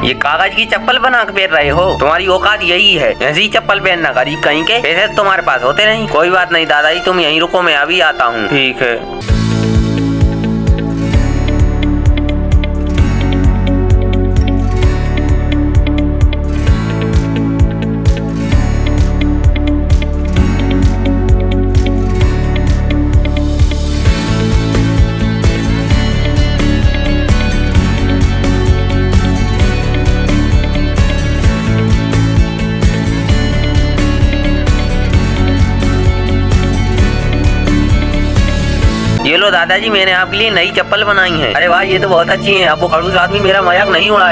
ये कागज की चप्पल बना के पहन रहे हो? तुम्हारी औकात यही है, ऐसी चप्पल पहनना गरीब कहीं के। पैसे तुम्हारे पास होते नहीं। कोई बात नहीं दादाजी, तुम यहीं रुको, मैं अभी आता हूँ। ठीक है। ये लो दादाजी, मैंने आपके लिए नई चप्पल बनाई है। अरे वाह, ये तो बहुत अच्छी है। अब वो खड़ूस आदमी मेरा मजाक नहीं उड़ाएगा।